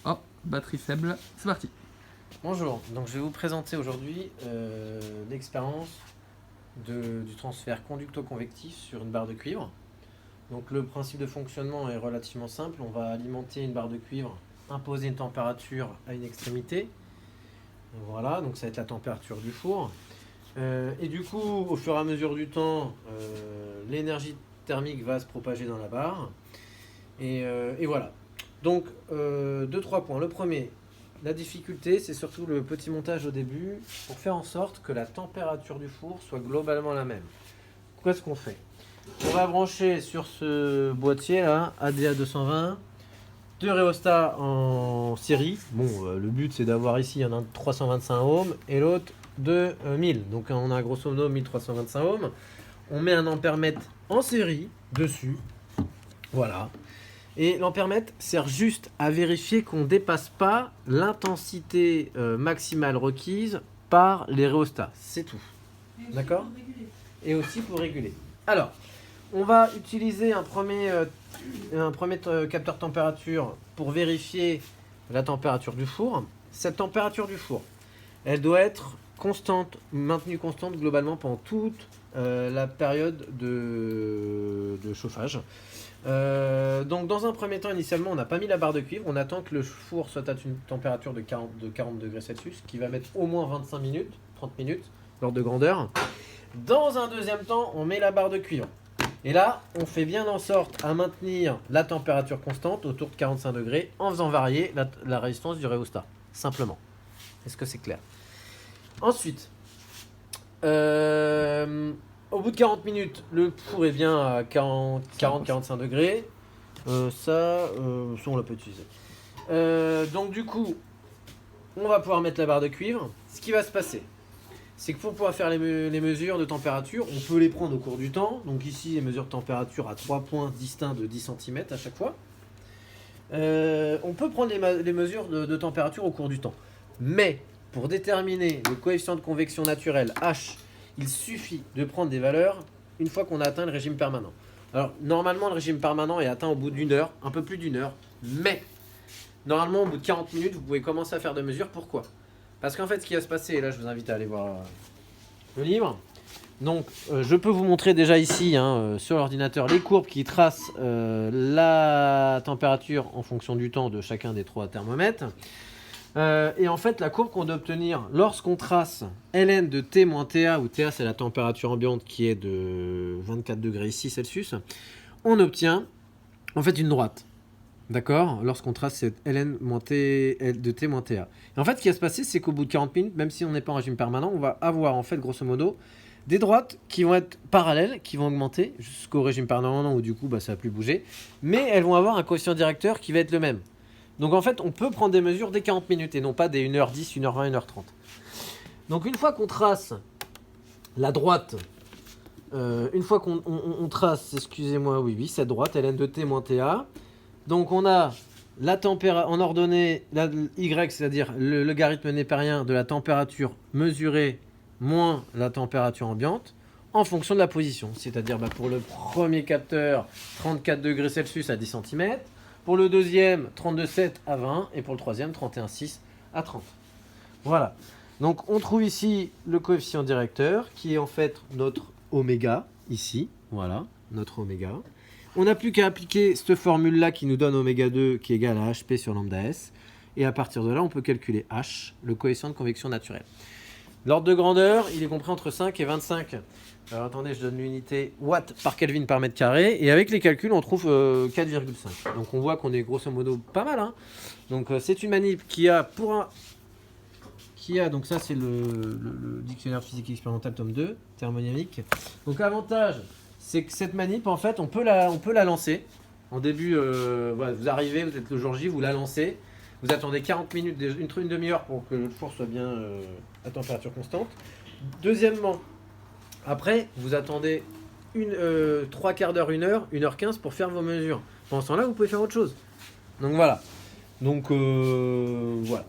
Oh, batterie faible, c'est parti. Bonjour, donc je vais vous présenter aujourd'hui l'expérience du transfert conducto-convectif sur une barre de cuivre. Donc le principe de fonctionnement est relativement simple, on va alimenter une barre de cuivre, imposer une température à une extrémité. Voilà, donc ça va être la température du four. Et du coup, au fur et à mesure du temps, l'énergie thermique va se propager dans la barre. Et voilà. Donc, deux, trois points. Le premier, la difficulté, c'est surtout le petit montage au début pour faire en sorte que la température du four soit globalement la même. Qu'est-ce qu'on fait? On va brancher sur ce boîtier là, ADA 220, deux rhéostats en série. Bon, le but c'est d'avoir ici, il y en a un de 325 ohms et l'autre de 1000. Donc on a grosso modo 1325 ohms. On met un ampèremètre en série dessus. Voilà. Et l'ampèremètre sert juste à vérifier qu'on ne dépasse pas l'intensité maximale requise par les rhéostats. C'est tout. D'accord? Et aussi pour réguler. Alors, on va utiliser un premier capteur température pour vérifier la température du four. Cette température du four, elle doit être constante, maintenue constante globalement pendant toute la période de chauffage. Donc dans un premier temps, initialement, on n'a pas mis la barre de cuivre. On attend que le four soit à une température de 40 degrés Celsius, qui va mettre au moins 25 minutes, 30 minutes, l'ordre de grandeur. Dans un deuxième temps, on met la barre de cuivre. Et là, on fait bien en sorte à maintenir la température constante autour de 45 degrés en faisant varier la résistance du rhéostat. Simplement. Est-ce que c'est clair? Ensuite, au bout de 40 minutes, le four est bien à 40-45 degrés. Ça, on l'a pas utilisé. Donc du coup, on va pouvoir mettre la barre de cuivre. Ce qui va se passer, c'est que pour pouvoir faire les mesures de température, on peut les prendre au cours du temps. Donc ici, les mesures de température à 3 points distincts de 10 cm à chaque fois. On peut prendre les mesures de température au cours du temps. Mais pour déterminer le coefficient de convection naturel H, il suffit de prendre des valeurs une fois qu'on a atteint le régime permanent. Alors, normalement, le régime permanent est atteint au bout d'une heure, un peu plus d'une heure. Mais, normalement, au bout de 40 minutes, vous pouvez commencer à faire des mesures. Pourquoi? Parce qu'en fait, ce qui va se passer, et là, je vous invite à aller voir le livre. Donc, je peux vous montrer déjà ici, sur l'ordinateur, les courbes qui tracent la température en fonction du temps de chacun des trois thermomètres. Et en fait, la courbe qu'on doit obtenir lorsqu'on trace ln de T moins TA, où TA c'est la température ambiante qui est de 24 degrés ici Celsius, on obtient en fait une droite. D'accord? Lorsqu'on trace cette ln de T moins TA. Et en fait, ce qui va se passer, c'est qu'au bout de 40 minutes, même si on n'est pas en régime permanent, on va avoir en fait, grosso modo, des droites qui vont être parallèles, qui vont augmenter jusqu'au régime permanent où du coup, ça va plus bouger. Mais elles vont avoir un coefficient directeur qui va être le même. Donc en fait, on peut prendre des mesures dès 40 minutes et non pas dès 1h10, 1h20, 1h30. Donc une fois qu'on trace la droite, une fois qu'on trace, excusez-moi, oui, cette droite, ln de T moins TA, donc on a la température en ordonnée, Y, c'est-à-dire le logarithme népérien de la température mesurée moins la température ambiante, en fonction de la position. C'est-à-dire pour le premier capteur, 34 degrés Celsius à 10 cm, pour le deuxième, 32,7 à 20, et pour le troisième, 31,6 à 30. Voilà. Donc on trouve ici le coefficient directeur, qui est en fait notre oméga, ici. Voilà, notre oméga. On n'a plus qu'à appliquer cette formule-là qui nous donne oméga 2, qui est égal à HP sur lambda S. Et à partir de là, on peut calculer H, le coefficient de convection naturelle. L'ordre de grandeur, il est compris entre 5 et 25. Alors attendez, je donne l'unité watts par Kelvin par mètre carré. Et avec les calculs, on trouve 4,5. Donc on voit qu'on est grosso modo pas mal. Donc c'est une manip qui a donc ça c'est le dictionnaire physique expérimental tome 2, thermodynamique. Donc l'avantage, c'est que cette manip, en fait, on peut la lancer. En début, vous arrivez, vous êtes le jour J, vous la lancez. Vous attendez 40 minutes, une demi-heure pour que le four soit bien à température constante. Deuxièmement, après, vous attendez 3 quarts d'heure, 1h15 pour faire vos mesures. Pendant ce temps-là, vous pouvez faire autre chose. Donc voilà. Donc voilà.